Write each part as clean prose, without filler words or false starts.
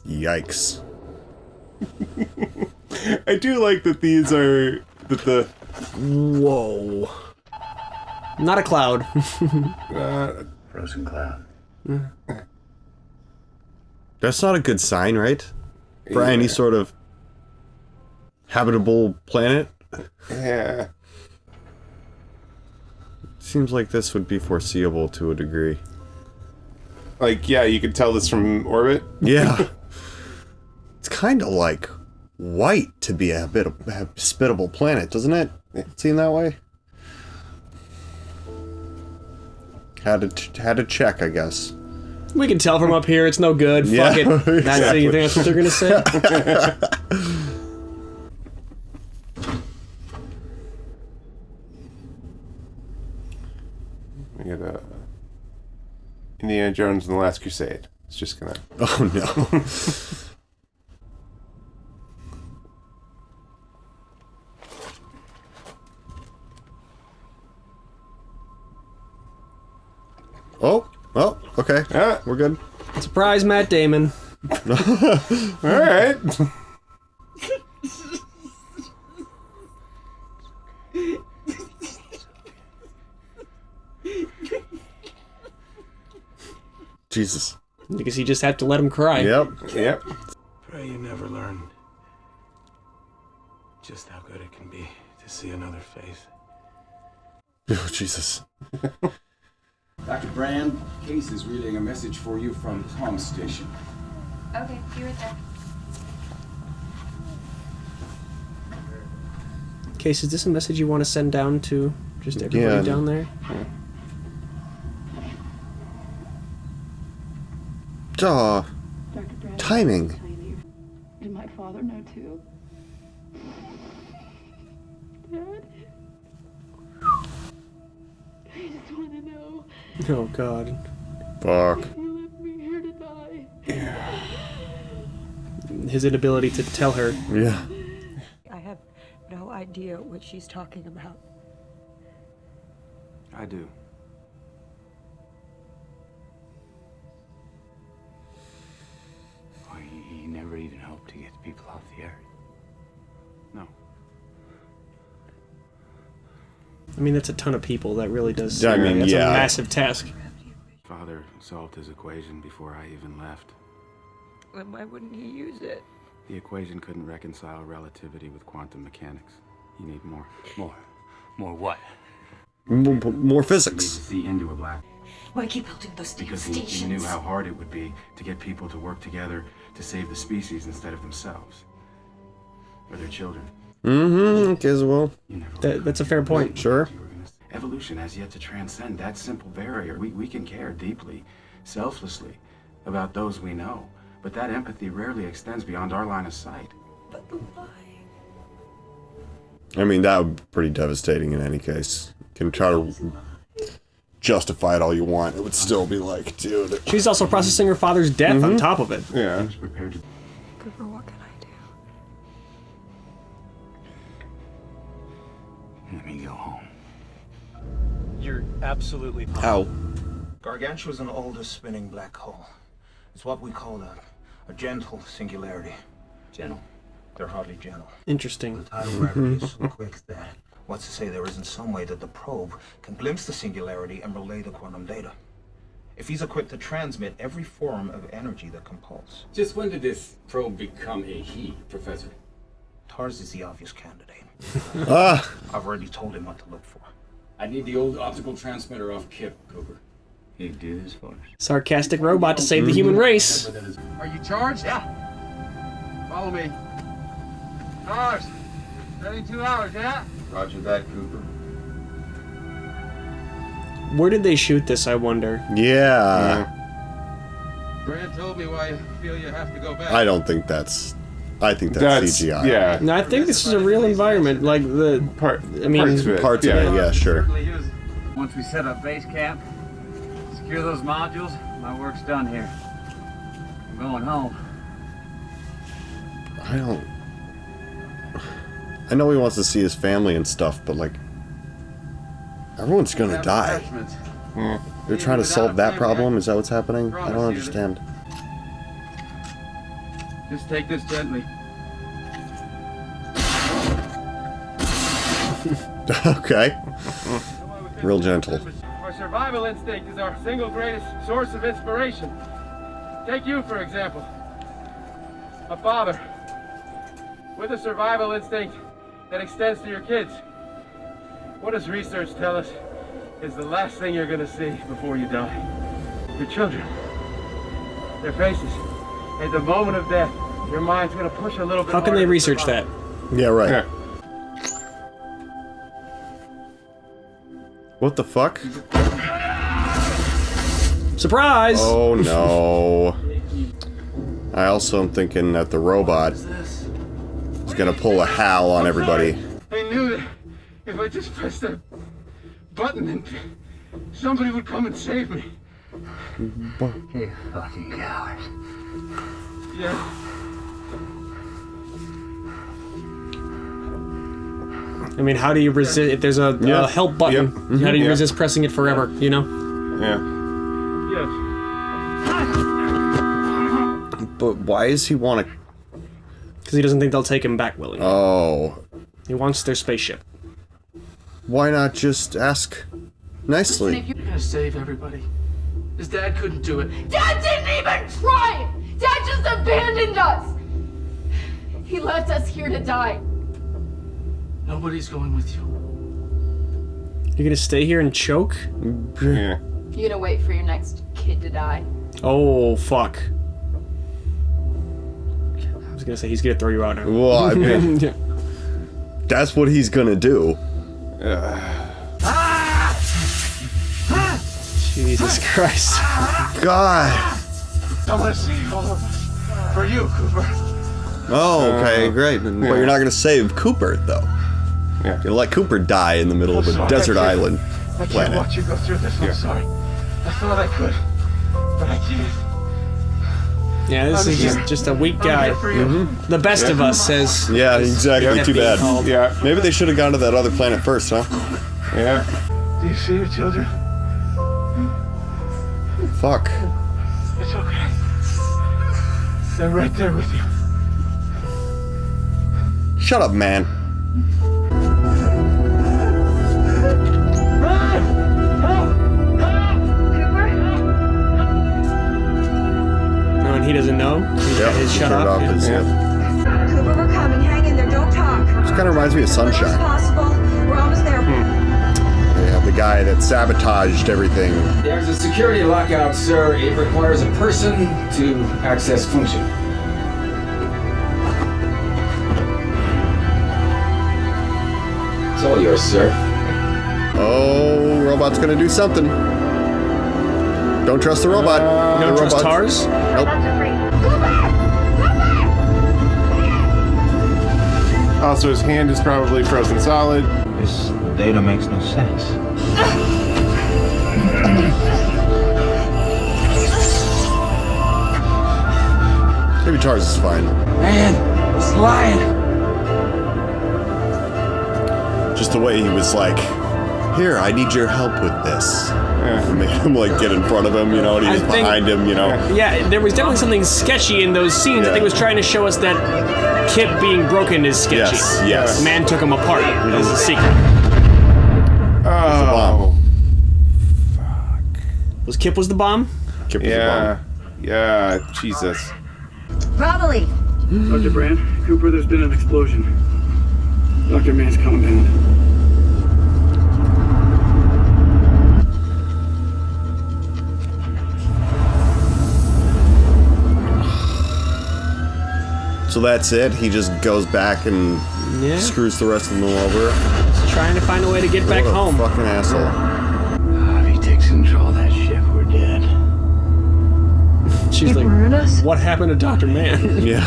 Yikes. I do like that these are... that the... Whoa. Not a cloud. Frozen cloud. That's not a good sign, right? For any sort of habitable planet? Yeah. Seems like this would be foreseeable to a degree. Like, yeah, you could tell this from orbit. Yeah. It's kind of like white to be a bit of a hospitable planet, doesn't it? Seem that way? Had to check, I guess. We can tell from up here it's no good. Yeah, Fuck it. exactly. You think that's what they're gonna say? We got Indiana Jones and the Last Crusade. It's just gonna... Oh no. Oh, okay. Yeah. We're good. Surprise, Matt Damon. Alright. Jesus. Because you just have to let him cry. Yep. Yep. Pray you never learn just how good it can be to see another face. Oh, Jesus. Dr. Brand, Case is relaying a message for you from Tom's station. Okay, be right there. Case, is this a message you want to send down to just everybody down there? Aw. Dr. Brand, Timing. tiny. Did my father know too? Dad? I just want to know. Oh, God. Fuck. You left me here to die. His inability to tell her. Yeah. I have no idea what she's talking about. I do. Well, he never even hoped to get people off the earth. No. I mean, that's a ton of people. That really does. Yeah, I mean, that's yeah. a massive task. Father solved his equation before I even left. Then why wouldn't he use it? The equation couldn't reconcile relativity with quantum mechanics. You need more. More what? More You physics. need to see into a black. Why keep building those damn Because stations? he knew how hard it would be to get people to work together to save the species instead of themselves. Or their children. Mm-hmm. Okay, as well. You never That's a fair point. Sure. Evolution has yet to transcend that simple barrier. We can care deeply, selflessly, about those we know. But that empathy rarely extends beyond our line of sight. But why? I mean, that would be pretty devastating in any case. You can try to justify it all you want. It would still be like, dude. She's also processing her father's death on top of it. Yeah. Who's prepared to... Cooper, what can I do? Let me go home. You're absolutely Ow. Gargantua's an oldest spinning black hole. It's what we call a gentle singularity. Gentle? They're hardly gentle. Interesting. The tidal gravity is so quick that, what's to say there isn't some way that the probe can glimpse the singularity and relay the quantum data. If he's equipped to transmit every form of energy that can pulse. Just when did this probe become a he, Professor? Tars is the obvious candidate. Ah. I've already told him what to look for. I need the old optical transmitter off Kip, Cooper. He'd do this for us. Sarcastic robot to save the human race. Are you charged? Yeah. Follow me. Cars. 72 hours, yeah? Roger that, Cooper. Where did they shoot this, I wonder? Yeah. Brand told me why you feel you have to go back. I don't think that's... I think that's CGI. Yeah. No, I think this is a real environment. Like the Parts of it. Parts of it, yeah, sure. Once we set up base camp, secure those modules, my work's done here. I'm going home. I don't... I know he wants to see his family and stuff, but like... Everyone's gonna die. They're trying to solve that problem? Is that what's happening? I don't understand. Just take this gently. Okay. Real gentle. Our survival instinct is our single greatest source of inspiration. Take you, for example. A father with a survival instinct that extends to your kids. What does research tell us is the last thing you're going to see before you die? Your children. Their faces. At the moment of death, your mind's going to push a little bit. How can they research that? Yeah, right. Yeah. What the fuck? Surprise! Oh no. I also am thinking that the robot is gonna pull a Hal on everybody. I knew that if I just pressed that button, and somebody would come and save me. You fucking coward. Yeah. I mean, how do you resist if there's a help button? Yep. How do you resist pressing it forever? You know? Yes. But why does he want to? Because he doesn't think they'll take him back willingly. Oh. He wants their spaceship. Why not just ask nicely? You gotta save everybody. His dad couldn't do it. Dad didn't even try! Dad just abandoned us! He left us here to die. Nobody's going with you. You're gonna stay here and choke? Yeah. You gonna wait for your next kid to die? Oh, fuck. I was gonna say he's gonna throw you out now. Well, I mean, that's what he's gonna do. Jesus Christ. God. I want to save all of us. For you, Cooper. Oh, okay, great. But you're not gonna save Cooper, though. Yeah. You're gonna let Cooper die in the middle of a desert island I can't planet. watch you go through this. I'm sorry. I thought I could, but I can't. Yeah, this is just a weak guy. For you. The best of us says. Yeah, exactly. Too bad. Yeah. Maybe they should have gone to that other planet first, huh? Yeah. Do you see your children? Fuck. It's okay. They're right there with you. Shut up, man. No, and he doesn't know. He's got his shut off. Yeah. Cooper, we're coming. Hang in there. Don't talk. This kind of reminds me of As Sunshine. possible. We're almost there. Yeah, the guy that sabotaged everything. There's a security lockout, sir. It requires a person to access function. It's all yours, sir. Oh, robot's gonna do something. Don't trust the robot. You don't trust Tars? Nope. Also, his hand is probably frozen solid. This data makes no sense. Maybe Tars is fine. Man, he's lying. Just the way he was like, here, I need your help with this. Made him like get in front of him, you know, and he was behind him, you know. Yeah, there was definitely something sketchy in those scenes. I think it was trying to show us that Kip being broken is sketchy. Yes, yes. Man took him apart as a secret. Oh. Was Kip the bomb? Kip was the Yeah. Yeah. Jesus. Probably. Dr. Brand, Cooper, there's been an explosion. Dr. Mann's compound. So that's it? He just goes back and screws the rest of them over? Just trying to find a way to get back What a home. fucking asshole. If he takes control of that ship, we're dead. She's like, what happened to Dr. Mann? Yeah.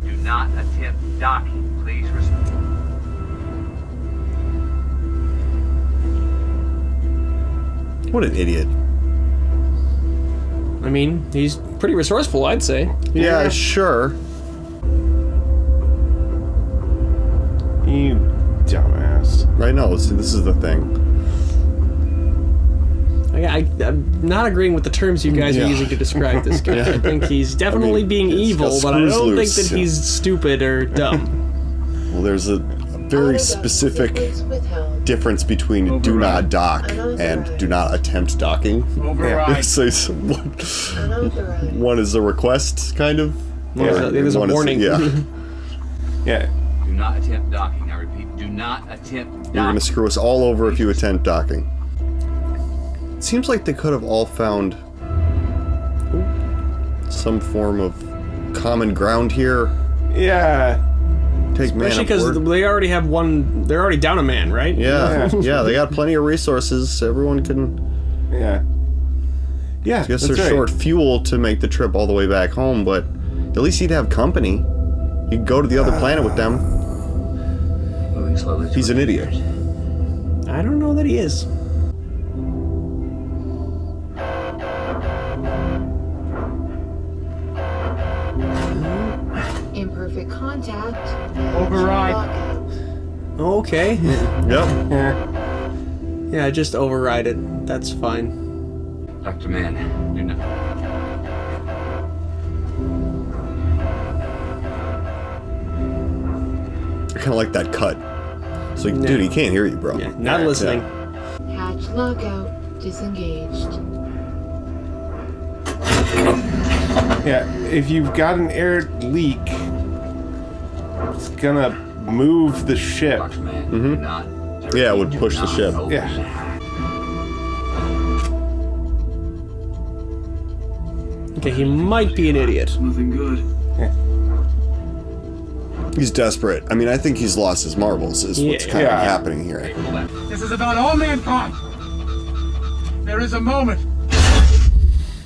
Do not attempt docking. Please respond. What an idiot. I mean, he's pretty resourceful, I'd say. Yeah, sure. You dumbass. I know, this is the thing. I I'm not agreeing with the terms you guys are using to describe this guy. I think he's definitely being evil, but I don't think that he's stupid or dumb. Well, there's a very specific difference between do not dock and do not attempt docking. Override. So one is a request, kind of. There's a warning. Yeah. Do not attempt docking. I repeat, do not attempt docking. You're gonna screw us all over if you attempt docking. It seems like they could have all found some form of common ground here. Yeah. Take man Especially because they already have one. They're already down a man, right? Yeah, yeah. They got plenty of resources. Everyone can. Yeah. Yeah. I guess that's they're right. short fuel to make the trip all the way back home, but at least he'd have company. He'd go to the other planet with them. Moving slowly. He's an idiot. I don't know that he is. Imperfect contact. Override. Okay. Yep. Yeah, just override it. That's fine. Dr. Mann, do not. I kind of like that cut. It's like, dude, he can't hear you, bro. Yeah, not listening. Hatch lockout disengaged. Yeah, if you've got an air leak, it's gonna move the ship. Dr. Mann, do not. Yeah, it would push the ship. Yeah. Okay, he might be an idiot. Nothing good. He's desperate. I mean, I think he's lost his marbles, is what's kind of happening here. This is about all mankind. There is a moment.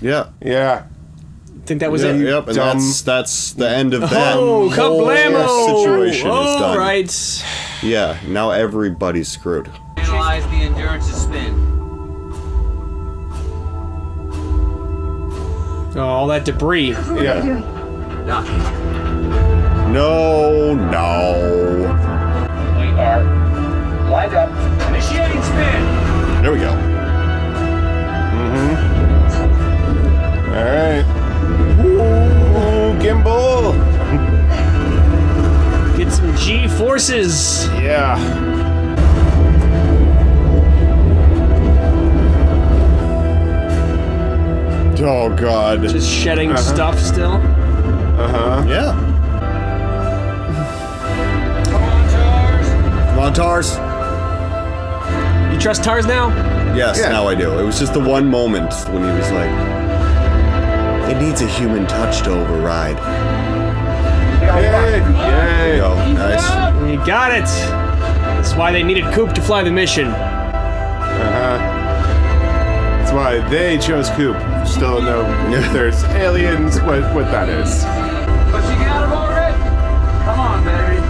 Yeah. Yeah. I think that was it. Yep, and Dumb. that's the end of that Oh, whole kablamo! situation is done. Right. Yeah, now everybody's screwed. Analyze the Endurance's spin. Oh, all that debris. Yeah. Docking. No. We are lined up. Initiating spin. There we go. All right. Ooh, gimbal. Get some G forces. Yeah. Oh God. Just shedding stuff still. Yeah. Come on, Tars. You trust Tars now? Yes, Yeah. now I do. It was just the one moment when he was like, it needs a human touch to override. Yay. There you go. Nice. You got it. That's why they needed Coop to fly the mission. That's why they chose Coop. Still don't know if there's aliens, what that is. Pushing out of orbit. Come on, baby.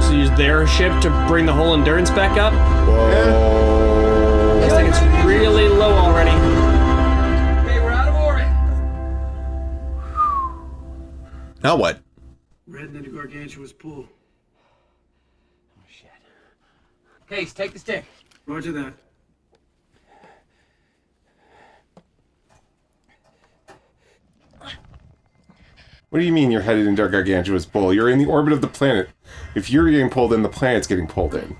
So use their ship to bring the whole Endurance back up? Whoa. I think it's really low already. Okay, we're out of orbit. Now what? Red into Gargantua's pool. Case, take the stick. Roger that. What do you mean you're headed into Gargantua's pull? You're in the orbit of the planet. If you're getting pulled in, the planet's getting pulled in.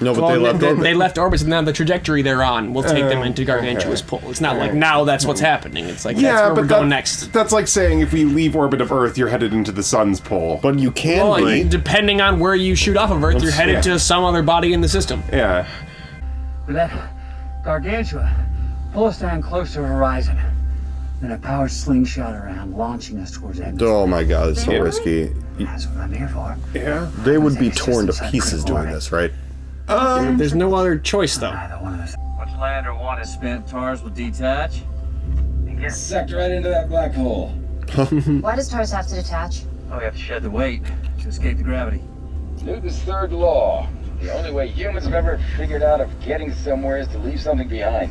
No, but Well, they left orbit. They left orbit, and now the trajectory they're on will take them into Gargantua's okay. pull. It's not like now that's what's happening. It's like that's where we're going next. That's like saying if we leave orbit of Earth, you're headed into the sun's pull. But you can Well, be. depending on where you shoot off of Earth, you're headed to some other body in the system. Yeah. Let Gargantua pull us down close to the horizon. Then a powered slingshot around, launching us towards atmosphere. Oh my God, it's so risky. That's what I'm here for. Yeah. They would be torn to pieces doing this, right? There's no other choice, though. Either one of us. Once Lander 1 is spent, TARS will detach and get Sucked right into that black hole. Why does TARS have to detach? Oh, we have to shed the weight to escape the gravity. Newton's third law. The only way humans have ever figured out of getting somewhere is to leave something behind.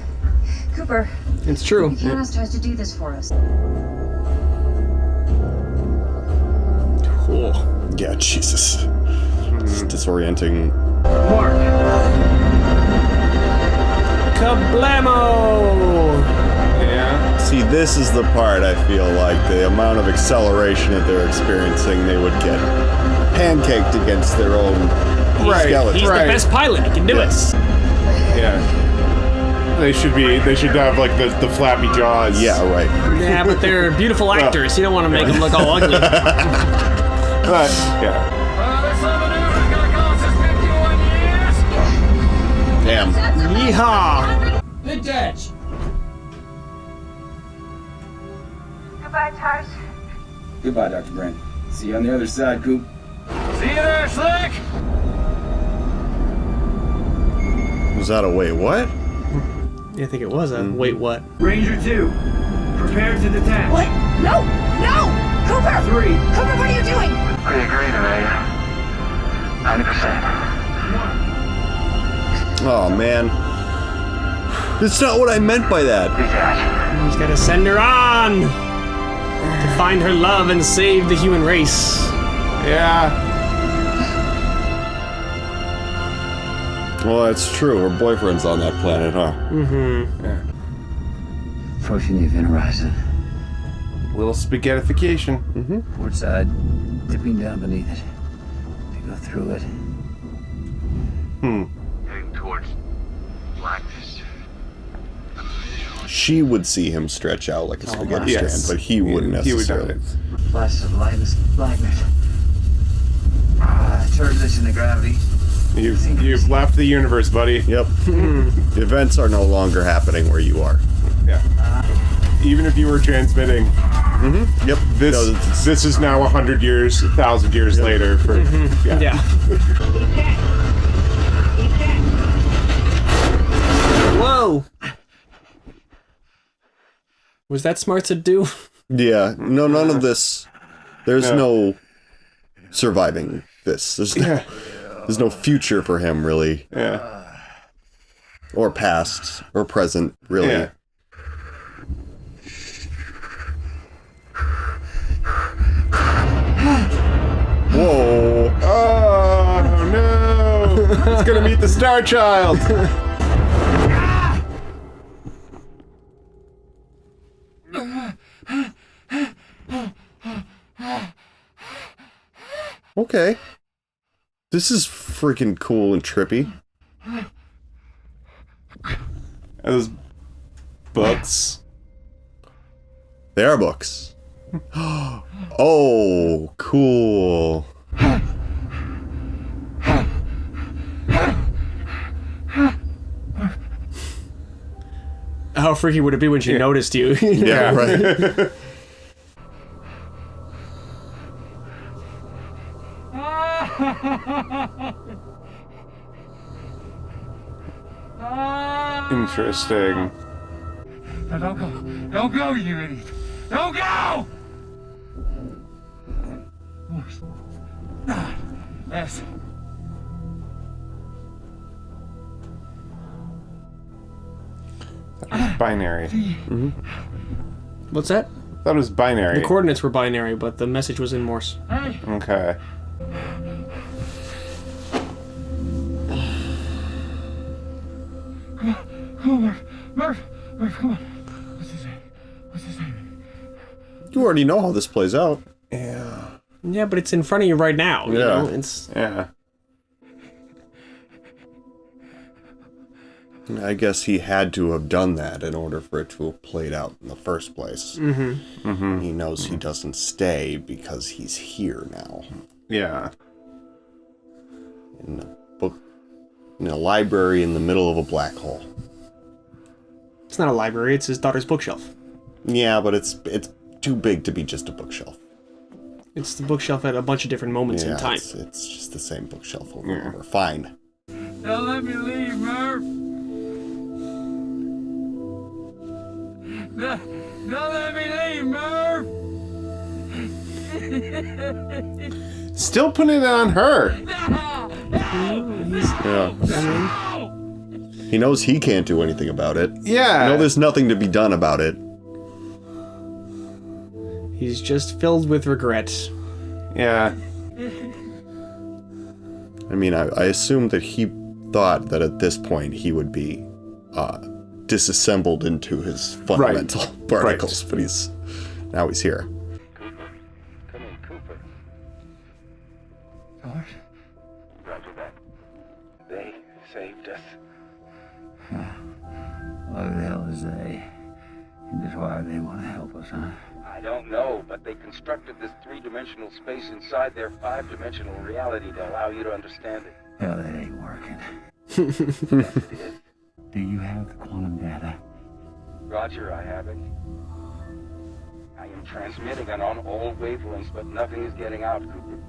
Cooper, It's true. you can't ask TARS to do this for us. Cool. Yeah, Jesus. It's disorienting. Mark, Kablamo! Yeah. See, this is the part I feel like the amount of acceleration that they're experiencing, they would get pancaked against their own skeleton. He's the best pilot. He can do it. Yeah. They should have like the flappy jaws. Yeah, right. Yeah, but they're beautiful actors. You don't want to make them look all ugly. But, yeah. This little maneuver's gonna cost us 51 years. Damn. Yeehaw! Detach. Goodbye, Tars. Goodbye, Dr. Brand. See you on the other side, Coop. See you there, Slick. Was that a wait, what? I think it was a wait, what? Ranger 2, prepare to detach. What? No! No! Cooper! 3. Cooper, what are you doing? We agree today. 90%. Oh, man. That's not what I meant by that. Detach. He's gotta send her on to find her love and save the human race. Yeah. Well, that's true. Her boyfriend's on that planet, huh? Mm-hmm. Yeah. Approaching the event horizon. Little spaghettification. Port side, dipping down beneath it. To go through it. Heading towards blackness. She would see him stretch out like a spaghetti yes. strand, but he wouldn't necessarily. Flashes of lightness, blackness. Turbulence in the gravity. You've left the universe, buddy. Yep. The events are no longer happening where you are. Yeah. Even if you were transmitting. Yep. This is now 100 years, 1,000 years later. For Yeah. Whoa! Was that smart to do? Yeah. No, none of this. There's no surviving this. There's no future for him, really. Yeah. Or past, or present, really. Yeah. Whoa. Oh, no. He's gonna meet the Star Child. Okay. This is freaking cool and trippy. Those books. They are books. Oh, cool. How freaky would it be when she noticed you? Yeah, right. Interesting. No, don't go. Don't go, you idiot. Don't go! Yes. Binary. What's that? That was binary. The coordinates were binary, but the message was in Morse. Hey. Okay. Come on, Murph, come on. What's his name? What's his name? You already know how this plays out. Yeah. Yeah, but it's in front of you right now. You know? It's Yeah. I guess he had to have done that in order for it to have played out in the first place. He knows he doesn't stay because he's here now. Yeah. In a book, in a library in the middle of a black hole. It's not a library, it's his daughter's bookshelf. Yeah, but it's too big to be just a bookshelf. It's the bookshelf at a bunch of different moments in time. It's just the same bookshelf over and over. Fine. Don't let me leave, Murph. Don't let me leave, Murph. Still putting it on her. Yeah. He knows he can't do anything about it. Yeah. I know there's nothing to be done about it. He's just filled with regret. Yeah. I mean, I assumed that he thought that at this point he would be disassembled into his fundamental particles, but now he's here. Cooper. Come in, Cooper. George? Roger that. They saved us. What the hell is they? And just why they want to help us, huh? I don't know, but they constructed this three-dimensional space inside their five-dimensional reality to allow you to understand it. Hell, that ain't working. Yes, it is. Do you have the quantum data? Roger, I have it. I am transmitting it on all wavelengths, but nothing is getting out, Cooper.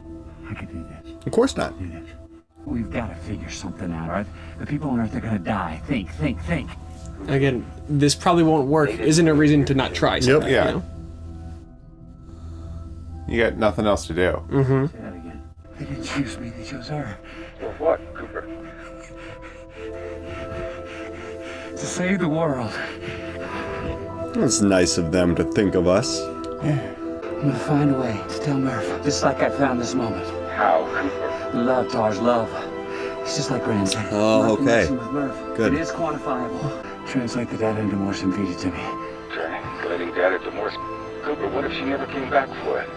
I can do this. Of course not. Do this. We've got to figure something out, right? The people on Earth are gonna die. Think. Again, this probably won't work. Isn't a reason to not try something. Yeah. You know? You got nothing else to do. Mm-hmm. Say that again. They didn't choose me, they chose her. For what, Cooper? To save the world. It's nice of them to think of us. I'm gonna find a way to tell Murph, just like I found this moment. How, Cooper? Love, Tars, love. It's just like Grand said. Oh, My okay. connection with Murph. Good. It is quantifiable. Translate the data into Morse and feed it to me. Translating data to Morse. Cooper, what if she never came back for it?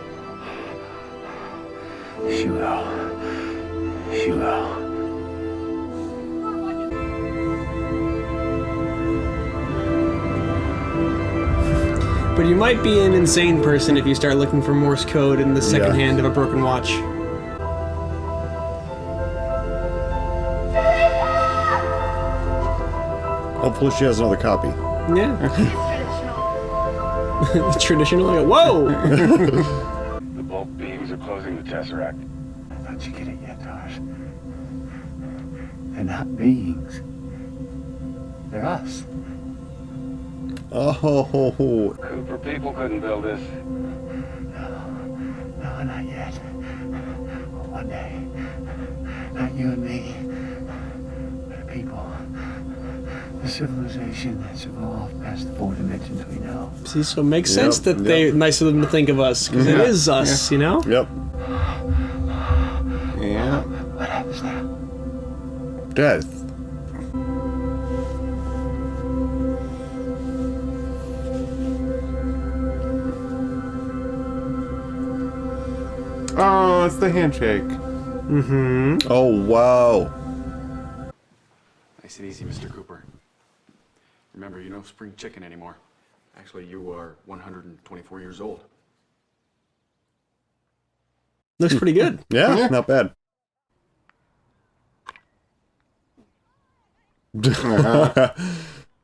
She will. She will. But you might be an insane person if you start looking for Morse code in the second hand of a broken watch. Hopefully she has another copy. Yeah. Traditional. Whoa! The bulk beams are closing the Tesseract. Don't you get it yet, Tars? They're not beings. They're us. Oh. Cooper, people couldn't build this. No, not yet. One day. Not you and me. But people. The civilization that's evolved past the 4 dimensions we know. See, so it makes sense that they're nice of them to think of us, because it is us, you know? Yep. Yeah. What happens now? Death. Oh, it's the handshake. Mm-hmm. Oh, wow. Nice and easy, Mr. Cooper. Remember, you're no spring chicken anymore. Actually, you are 124 years old. Looks pretty good. Yeah, not bad.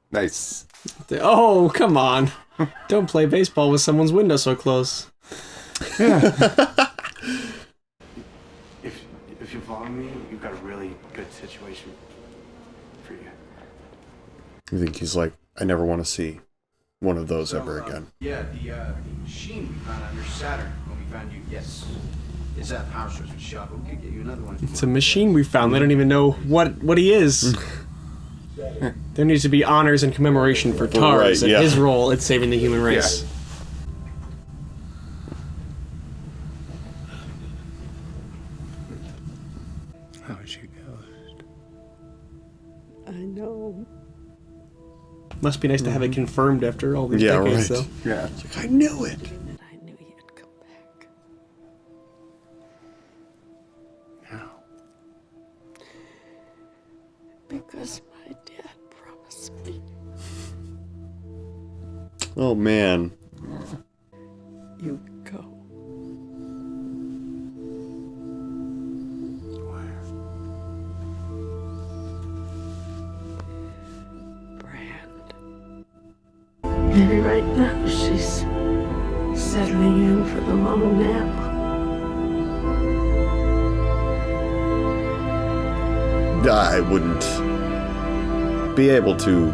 Nice. Oh, come on. Don't play baseball with someone's window so close. If you follow me, you've got a really good situation for you. I think he's like, I never want to see one of those ever again. Yeah, the machine we found under Saturn when we found you, yes. Is that power source was shot, but we could get you another one. It's a machine we found. They don't even know what he is. There needs to be honors and commemoration for Tars and his role in saving the human race. Yeah. How is your ghost? I know. Must be nice to have it confirmed after all these decades, though. Yeah. It's like, I knew it. I knew he'd come back. How? Because my dad promised me. Oh, man. You go. Where? Brand. Maybe right now she's settling in for the long nap. I wouldn't be able to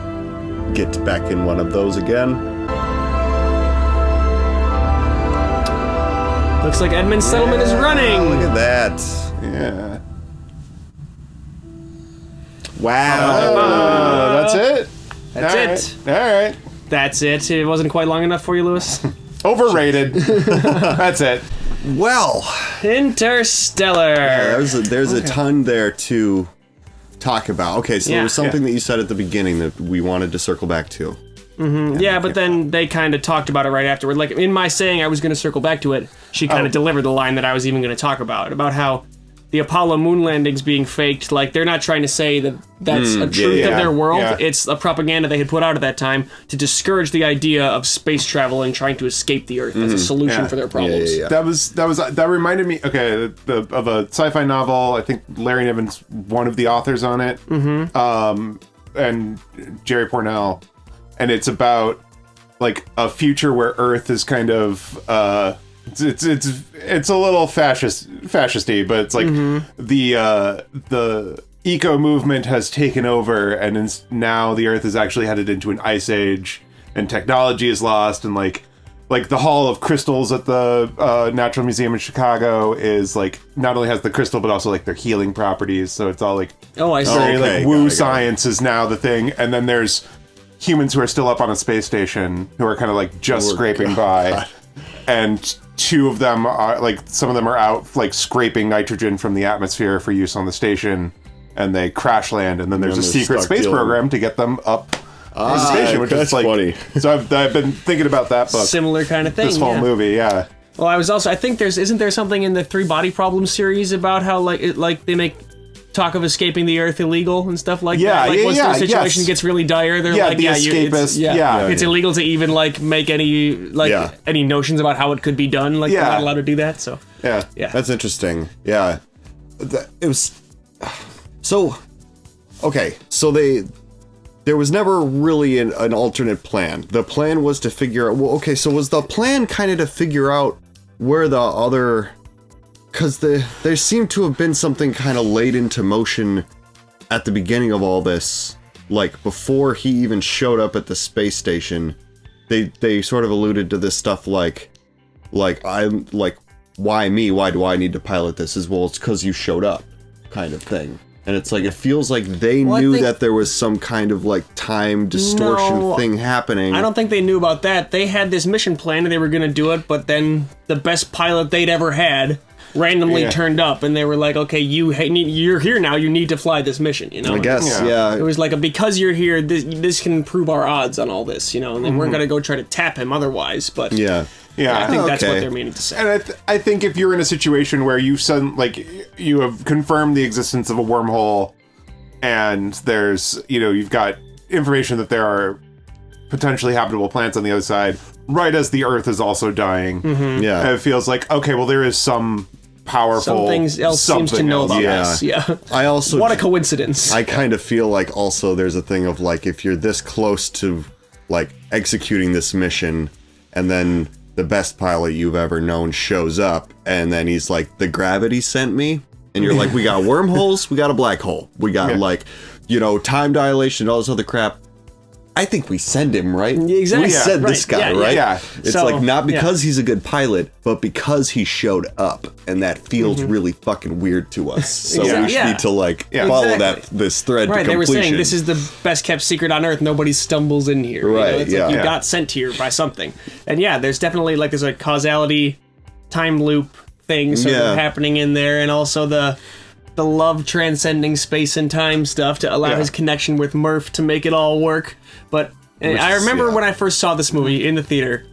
get back in one of those again. Looks like Edmund's settlement is running. Look at that. Yeah. Wow. That's it. That's All right. That's it. It wasn't quite long enough for you, Lewis? Overrated. That's it. Well, Interstellar. there's a ton there to talk about. Okay, so there was something that you said at the beginning that we wanted to circle back to. Yeah, but then they kind of talked about it right afterward. Like, in my saying I was going to circle back to it, she kind of delivered the line that I was even going to talk about how the Apollo moon landings being faked. Like, they're not trying to say that that's a truth of their world. Yeah. It's a propaganda they had put out at that time to discourage the idea of space travel and trying to escape the Earth as a solution for their problems. That reminded me, of a sci-fi novel. I think Larry Niven's one of the authors on it, and Jerry Pournelle. And it's about like a future where Earth is kind of it's a little fascisty, but it's like the eco movement has taken over, and now the Earth is actually headed into an ice age, and technology is lost, and like the Hall of Crystals at the Natural Museum in Chicago is like not only has the crystal but also like their healing properties. So it's all like woo science is now the thing, and then there's humans who are still up on a space station who are kind of like just scraping by, and two of them are like, some of them are out like scraping nitrogen from the atmosphere for use on the station, and they crash land, and then there's a secret space program to get them up on the station, which is like funny. So I've been thinking about that book, similar kind of thing, this whole movie. Well, I think isn't there something in the 3 Body Problems series about how like they make talk of escaping the Earth illegal and stuff like that. Like once their situation gets really dire, they're like, it's illegal to even like make any any notions about how it could be done. Like they're not allowed to do that. So that's interesting. Yeah, it was so okay. So there was never really an alternate plan. The plan was to figure out. Well, okay, so was the plan kind of to figure out where the other? Because there seemed to have been something kind of laid into motion at the beginning of all this. Like, before he even showed up at the space station, they sort of alluded to this stuff like, why me? Why do I need to pilot this? As well, it's because you showed up, kind of thing. And it's like, it feels like they knew that there was some kind of like time distortion thing happening. I don't think they knew about that. They had this mission plan and they were going to do it, but then the best pilot they'd ever had randomly turned up, and they were like, okay, you're here now, you need to fly this mission, you know? I guess, It was like, because you're here, this can improve our odds on all this, you know, and they weren't going to go try to tap him otherwise, but... Yeah, I think that's what they're meaning to say. And I think if you're in a situation where you have confirmed the existence of a wormhole, and there's, you've got information that there are potentially habitable planets on the other side, right as the Earth is also dying, it feels like, okay, well, there is some powerful something else seems to know about this. I also what a coincidence. I kind of feel like also there's a thing of like, if you're this close to like executing this mission, and then the best pilot you've ever known shows up, and then he's like, the gravity sent me, and you're like, we got wormholes, we got a black hole, we got like, time dilation, all this other crap. I think we send him, right? Exactly. We send this guy, right? Yeah. It's like, not because he's a good pilot, but because he showed up, and that feels really fucking weird to us. So we should need to follow this thread to completion. They were saying this is the best kept secret on Earth. Nobody stumbles in here. Right. It's like you got sent here by something. And there's definitely there's a causality, time loop thing sort of happening in there, and also the love transcending space and time stuff to allow his connection with Murph to make it all work. But I remember when I first saw this movie in the theater,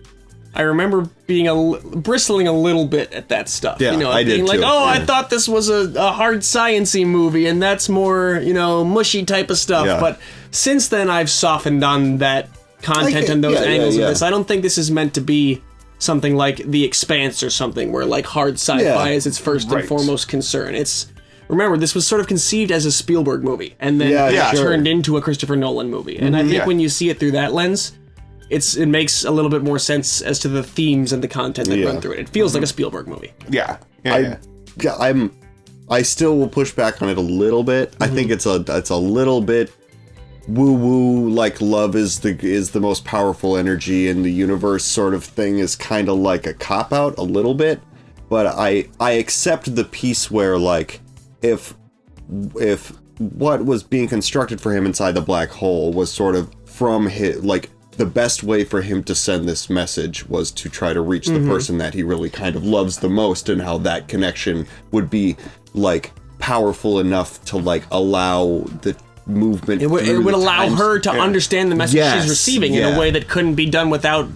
I remember being bristling a little bit at that stuff. Yeah, I did like, too. I thought this was a hard science-y movie, and that's more, mushy type of stuff. Yeah. But since then, I've softened on that content and those angles of this. I don't think this is meant to be something like The Expanse or something, where hard sci-fi is its first and foremost concern. Remember, this was sort of conceived as a Spielberg movie, and then turned into a Christopher Nolan movie. And I think when you see it through that lens, it makes a little bit more sense as to the themes and the content that run through it. It feels like a Spielberg movie. I still will push back on it a little bit. I think it's a little bit woo-woo, like love is the most powerful energy in the universe sort of thing, is kind of like a cop-out a little bit. But I accept the piece where if what was being constructed for him inside the black hole was sort of from his, the best way for him to send this message was to try to reach the person that he really kind of loves the most, and how that connection would be powerful enough to like allow the movement. It would allow her to understand the message she's receiving in a way that couldn't be done without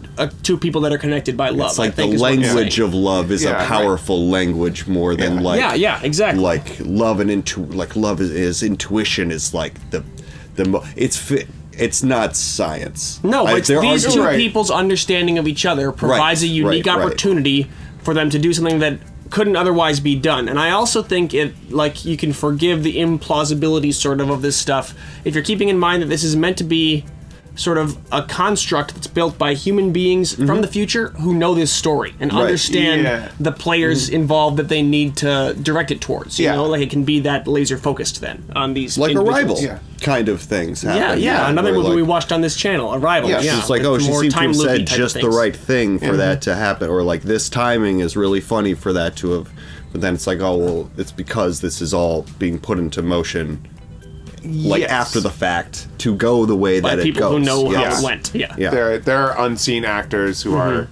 two people that are connected by love. It's like the language of love is a powerful language more than like exactly. Like love and love is intuition is like it's not science. No, but these two people's understanding of each other provides a unique opportunity for them to do something that couldn't otherwise be done. And I also think you can forgive the implausibility sort of this stuff if you're keeping in mind that this is meant to be sort of a construct that's built by human beings from the future who know this story and understand the players involved that they need to direct it towards. You know, like it can be that laser focused then on these like individuals. Arrival kind of things happen. Another movie we watched on this channel, Arrival. It's just like, she seems to have said just the right thing for that to happen, or like this timing is really funny for that to have, but then it's like, oh well, it's because this is all being put into motion like after the fact to go the way that it goes. People who know how it went. There are unseen actors who are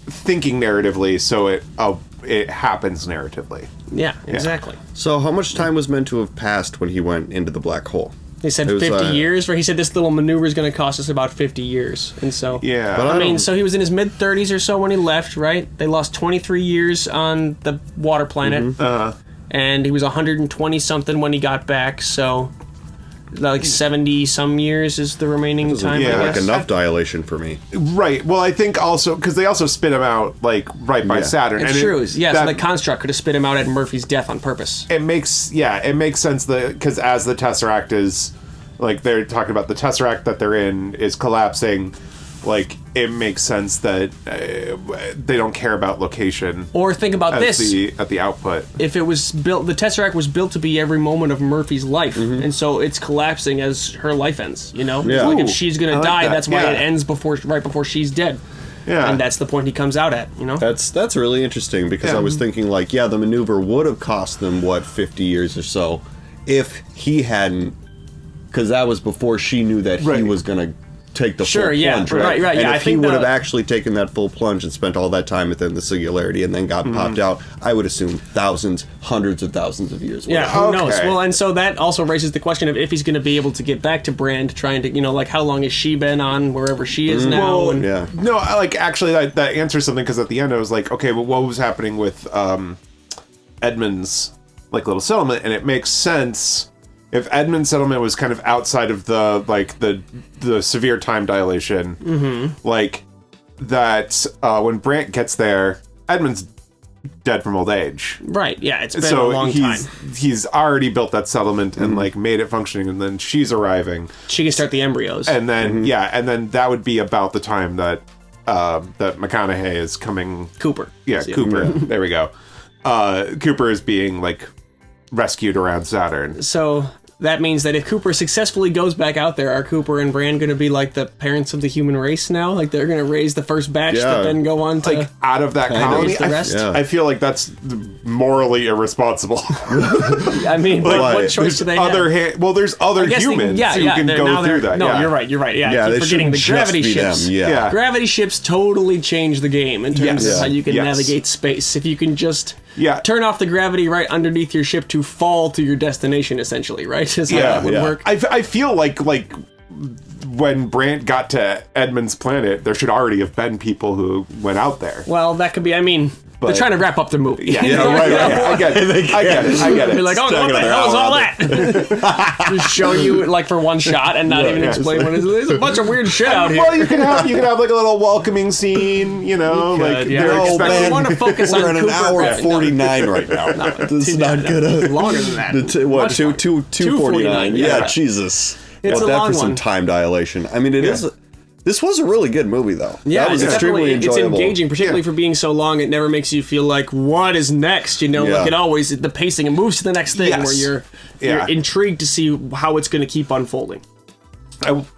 thinking narratively, so it happens narratively. Yeah, exactly. So how much time was meant to have passed when he went into the black hole? He said 50 years, where he said this little maneuver is going to cost us about 50 years. And so, so he was in his mid-30s or so when he left, right? They lost 23 years on the water planet. And he was 120-something when he got back, so like 70-some years is the remaining time, I guess. Like enough dilation for me. Right. Well, I think also, because they also spit him out, like, by Saturn. It's true. So the construct could have spit him out at Murphy's death on purpose. It makes sense, because as the Tesseract is, like, they're talking about the Tesseract that they're in is collapsing, like, it makes sense that they don't care about location. Or think about this. At the output. If it was built, the Tesseract was built to be every moment of Murphy's life, and so it's collapsing as her life ends, you know? Yeah. Like if she's gonna die, that's why it ends right before she's dead. Yeah. And that's the point he comes out at, you know? That's really interesting, because I was thinking, like, the maneuver would have cost them, 50 years or so, if he hadn't, because that was before she knew that he was gonna take the full plunge, right? And if he would have actually taken that full plunge and spent all that time within the singularity and then got popped out, I would assume thousands, hundreds of thousands of years. Yeah, who knows? Well, and so that also raises the question of if he's going to be able to get back to Brand, trying to, like, how long has she been on wherever she is now? Well, no, actually, that answers something, because at the end I was like, okay, but what was happening with Edmund's, like, little settlement? And it makes sense. If Edmund's settlement was kind of outside of the severe time dilation, like that, when Brant gets there, Edmund's dead from old age. Right. Yeah, it's been a long time. He's already built that settlement and like made it functioning, and then she's arriving. She can start the embryos, and then and then that would be about the time that that McConaughey is coming. Cooper. Yeah, Cooper. There we go. Cooper is being like rescued around Saturn. So that means that if Cooper successfully goes back out there, are Cooper and Brand going to be like the parents of the human race now? Like they're going to raise the first batch that then go on to like out of that colony. The rest? I feel like that's morally irresponsible. I mean, like, what choice do they have? There's other humans who can go through that. No, you're right. Yeah, I keep forgetting the gravity ships. Gravity ships totally change the game in terms of how you can navigate space. If you can just turn off the gravity right underneath your ship to fall to your destination, essentially, right? Is how that would work. I feel like when Brant got to Edmund's planet, there should already have been people who went out there. Well, that could be. I mean, they're trying to wrap up the movie. Right. I get it. You're like, oh, what the hell is all that? Just show you like for one shot and not even explain what it is. There's a bunch of weird shit out here. Well, you can have like a little welcoming scene, like I want to focus on We're at an hour 49 right now. This is not good. Longer than that. What? 2:49? Yeah, Jesus. It's a long for some one. time dilation. I mean, it is. This was a really good movie, though. Yeah, that was extremely enjoyable. It's engaging, particularly for being so long. It never makes you feel like, what is next? Like it always, the pacing, it moves to the next thing where you're intrigued to see how it's going to keep unfolding.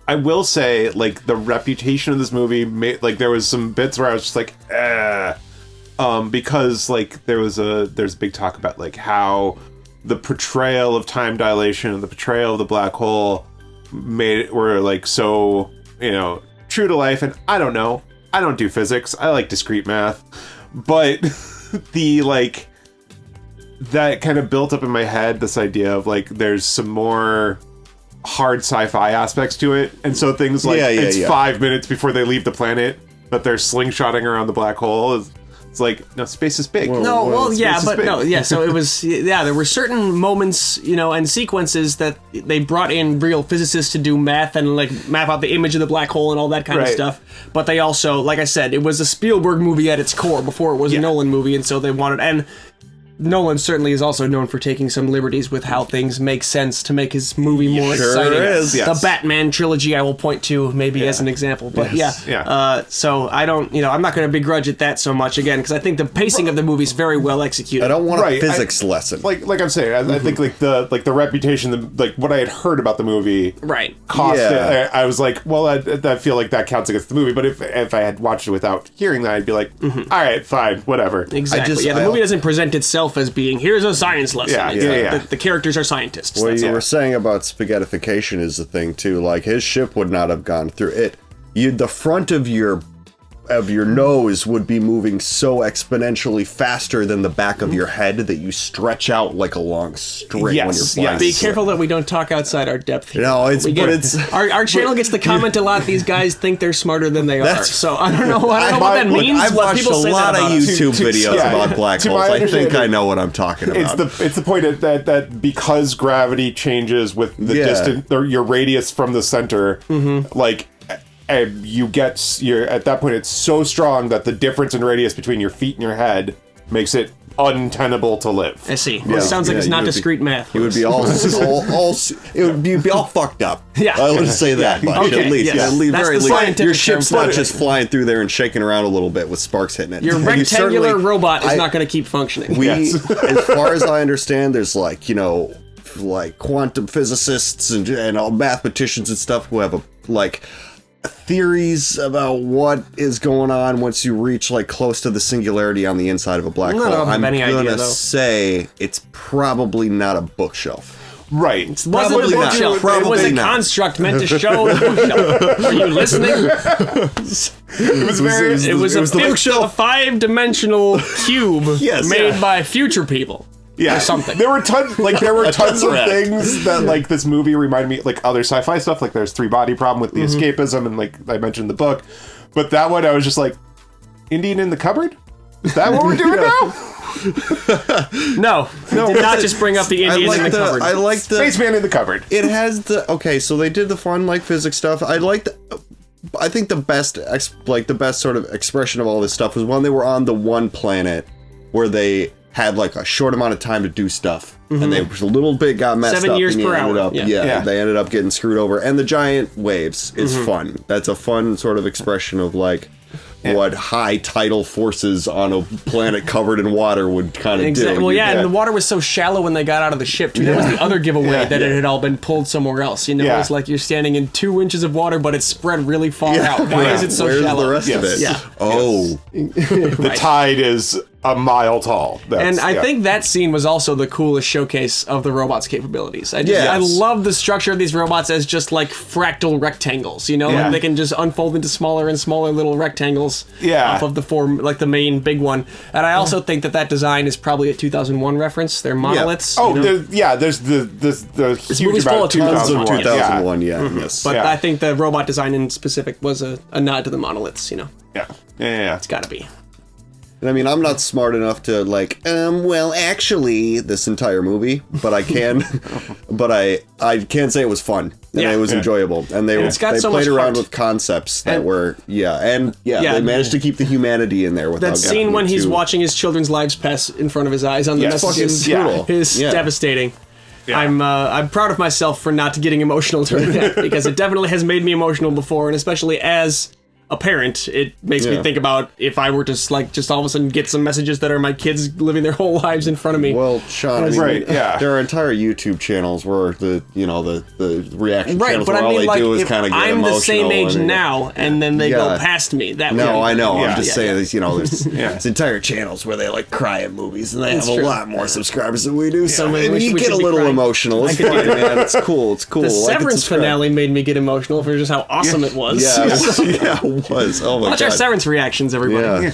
I will say, like, the reputation of this movie, like, there was some bits where I was just like, because, like, there's a big talk about, like, how the portrayal of time dilation and the portrayal of the black hole were, like, so, true to life. And I don't know. I don't do physics. I like discrete math. But the, like, that kind of built up in my head this idea of like there's some more hard sci-fi aspects to it, and so things like it's 5 minutes before they leave the planet that they're slingshotting around the black hole. It's like, no, space is big. So it was, there were certain moments, and sequences that they brought in real physicists to do math and like map out the image of the black hole and all that kind of stuff. But they also, like I said, it was a Spielberg movie at its core before it was a Nolan movie, and so they wanted, and Nolan certainly is also known for taking some liberties with how things make sense to make his movie more exciting. The Batman trilogy I will point to maybe as an example, but so I don't, I'm not going to begrudge it that so much again, because I think the pacing of the movie is very well executed. I don't want a physics lesson. Like I'm saying, I think like the reputation, like what I had heard about the movie, cost it. I was like, well, I feel like that counts against the movie, but if I had watched it without hearing that, I'd be like, all right, fine, whatever. Exactly. The movie doesn't present itself as being, here's a science lesson. The characters are scientists. What you were saying about spaghettification is the thing too. Like his ship would not have gone through it. The front of your nose would be moving so exponentially faster than the back of your head that you stretch out like a long string when you're flying. Be careful that we don't talk outside our depth here. No, our channel gets the comment a lot. These guys think they're smarter than they are. So I don't know what that means. I've watched a lot of YouTube videos about black holes. I think I know what I'm talking about. It's the point that because gravity changes with the distance, your radius from the center, like. And you're at that point, it's so strong that the difference in radius between your feet and your head makes it untenable to live. I see. Well, it sounds like it's not discrete math. You would be all you'd be all fucked up. Yeah, I would say that much at least. Yes. Very least. Your ship's not just flying through there and shaking around a little bit with sparks hitting it. Your rectangular robot is not going to keep functioning. As far as I understand, there's like quantum physicists and all mathematicians and stuff who have theories about what is going on once you reach like close to the singularity on the inside of a black hole. I'm gonna say it's probably not a bookshelf. Right. It wasn't a bookshelf. It was a construct meant to show the bookshelf. Are you listening? It was a 5-dimensional cube made by future people. Yeah, or something. There were tons of things that like this movie reminded me, like other sci-fi stuff. Like there's 3-body problem with the escapism, and like I mentioned in the book. But that one, I was just like, Indian in the cupboard? Is that what we're doing now? No, did not just bring up the Indian in the cupboard. I like the Spaceman in the cupboard. It has so they did the fun like physics stuff. I think the best sort of expression of all this stuff was when they were on the one planet where they had like a short amount of time to do stuff, and they a little bit got messed up. 7 years per hour. They ended up getting screwed over. And the giant waves is fun. That's a fun sort of expression of like what high tidal forces on a planet covered in water would kind of do. Well, and the water was so shallow when they got out of the ship, too. That was the other giveaway that it had all been pulled somewhere else. It's like you're standing in 2 inches of water, but it's spread really far out. Why is it so shallow? Where's the rest of it? Yeah. Oh. The tide is a mile tall. And I think that scene was also the coolest showcase of the robot's capabilities. I love the structure of these robots as just like fractal rectangles, like they can just unfold into smaller and smaller little rectangles off of the form, like the main big one. And I also think that design is probably a 2001 reference. They're monoliths. There's the huge amount of 2001, yes. But I think the robot design in specific was a nod to the monoliths, Yeah. It's gotta be. I mean, I'm not smart enough to actually this entire movie, but I can, I can say it was fun and it was enjoyable, and they played around with concepts that were they managed to keep the humanity in there without that scene when he's watching his children's lives pass in front of his eyes on the messages is devastating. Yeah. I'm proud of myself for not getting emotional during that, because it definitely has made me emotional before, and especially as a parent, it makes me think about if I were to just all of a sudden get some messages that are my kids living their whole lives in front of me. Well, Sean, there are entire YouTube channels where the reaction channels where all they do is kind of get emotional. I'm the same age now, and then they go past me. I know. I'm just saying, there's entire channels where they like cry at movies, and they have a lot more subscribers than we do. So you get a little emotional. It's fine, man. It's cool. The Severance finale made me get emotional for just how awesome it was. Yeah. It was. Oh my Watch god. our Severance reactions, everybody. Yeah.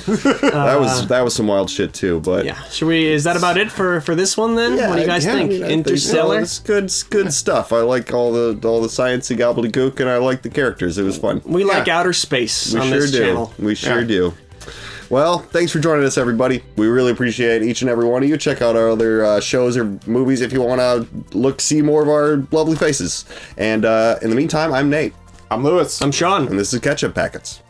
that was some wild shit too. But yeah, should we? Is that about it for this one then? What do you guys think? Interstellar. It's good stuff. I like all the sciencey gobbledygook, and I like the characters. It was fun. We like outer space on this channel. We sure do. Well, thanks for joining us, everybody. We really appreciate each and every one of you. Check out our other shows or movies if you want to see more of our lovely faces. And in the meantime, I'm Nate. I'm Lewis. I'm Sean. And this is Ketchup Packets.